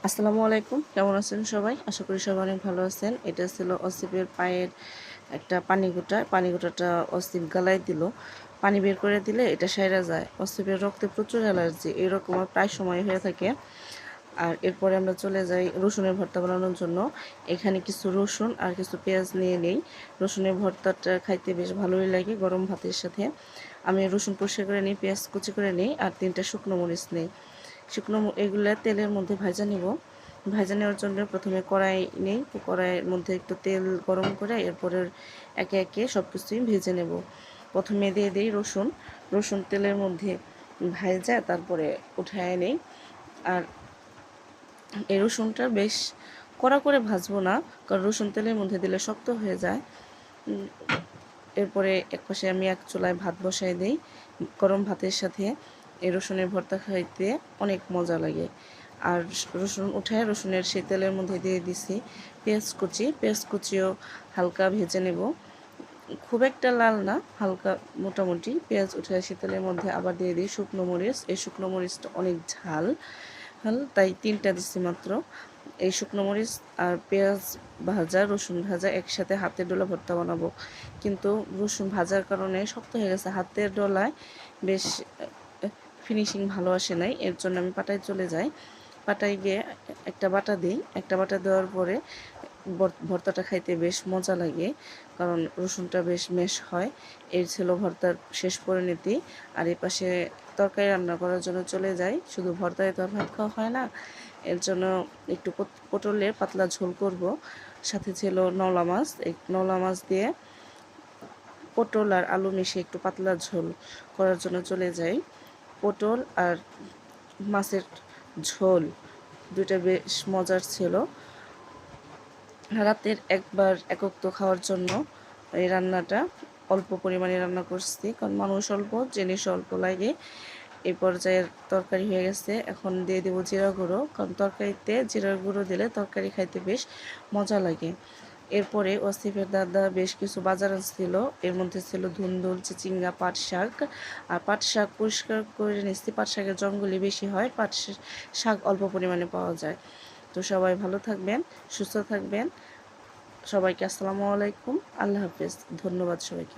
আসসালামু আলাইকুম, কেমন আছেন সবাই? আশা করি সবাই অনেক ভালো আছেন। এটা ছিল অসিফের পায়ের একটা পানিগুটাটা অসিফ গালায় দিল। পানি বের করে দিলে এটা সেরে যায়। অসিফের রক্তে প্রচুর অ্যালার্জি, এরকম প্রায় সময় হয়ে থাকে। আর এরপরে আমরা চলে যাই রসুনের ভর্তা বানানোর জন্য। এখানে কিছু রসুন আর কিছু পেঁয়াজ নিয়ে নেই। রসুনের ভর্তাটা খাইতে বেশ ভালোই লাগে গরম ভাতের সাথে। আমি রসুন পরিষ্কার করে নিই, পেঁয়াজ কুচি করে নিই আর 3টা শুকনো মরিচ নিই। এগুলো তেলের মধ্যে ভাজা নেব। ভাজা নেওয়ার জন্য প্রথমে কড়াই নেই, কড়াইয়ের মধ্যে একটু তেল গরম করে এরপরে একে একে সব কিছুই ভেজে নেব। প্রথমে দিয়ে দিই রসুন তেলের মধ্যে ভাজা তারপরে উঠায় নেই। আর এই রসুনটা বেশ কড়া করে ভাজবো না, কারণ রসুন তেলের মধ্যে দিলে শক্ত হয়ে যায়। এরপরে একপাশে আমি এক চুলায় ভাত বসাই দিই। গরম ভাতের সাথে এই রসুনের ভর্তা খাইতে অনেক মজা লাগে। আর রসুন উঠায় রসুনের সেই তেলের মধ্যে দিয়ে দিছি পেঁয়াজ কুচিও হালকা ভেজে নেব, খুব একটা লাল না, হালকা মোটামুটি। পেঁয়াজ উঠে সেই তেলের মধ্যে আবার দিয়ে দিই শুকনো মরিচ। এই শুকনো মরিচটা অনেক ঝাল, তাই 3টা দিচ্ছি মাত্র। এই শুকনো মরিচ আর পেঁয়াজ ভাজা রসুন ভাজা একসাথে হাতের ডোলা ভর্তা বানাবো, কিন্তু রসুন ভাজার কারণে শক্ত হয়ে গেছে, হাতের ডলায় বেশ ফিনিশিং ভালো আসে নাই। এর জন্য আমি পাটায় চলে যাই। পাটায় গিয়ে একটা বাটা দিই। একটা বাটা দেওয়ার পরে ভর্তাটা খাইতে বেশ মজা লাগে, কারণ রসুনটা বেশ মেশ হয়। এই ছিল ভর্তার শেষ পরিণতি। আর এই পাশে তরকারি রান্না করার জন্য চলে যাই। শুধু ভর্তায় তো আর ভাত খাওয়া হয় না, এর জন্য একটু পটলের পাতলা ঝোল করব। সাথে ছিল নলা মাছ। এই নলা মাছ দিয়ে পটল আর আলু মিশিয়ে একটু পাতলা ঝোল করার জন্য চলে যাই। পটল আর মাছের ঝোল দুইটা বেশ মজার ছিল। রাতের একবার একক খাওয়ার জন্য এই রান্নাটা অল্প পরিমাণে রান্না করছি, কারণ মানুষ অল্প, জিনিস অল্প লাগে। এই পর্যায়ের তরকারি হয়ে গেছে। এখন দিয়ে দেবো জিরা গুঁড়ো, কারণ তরকারিতে জিরার গুঁড়ো দিলে তরকারি খাইতে বেশ মজা লাগে। এরপরে ওসিফের দাদা বেশ কিছু বাজার ছিল, এর মধ্যে ছিল ধুন্দুল, চিচিঙ্গা, পাট শাক। আর পাট শাক পরিষ্কার করে নিচ্ছি, পাট শাকের জঙ্গলই বেশি হয়, পাট শাক অল্প পরিমাণে পাওয়া যায়। তো সবাই ভালো থাকবেন, সুস্থ থাকবেন। সবাইকে আসসালামু আলাইকুম, আল্লাহ হাফেজ, ধন্যবাদ সবাইকে।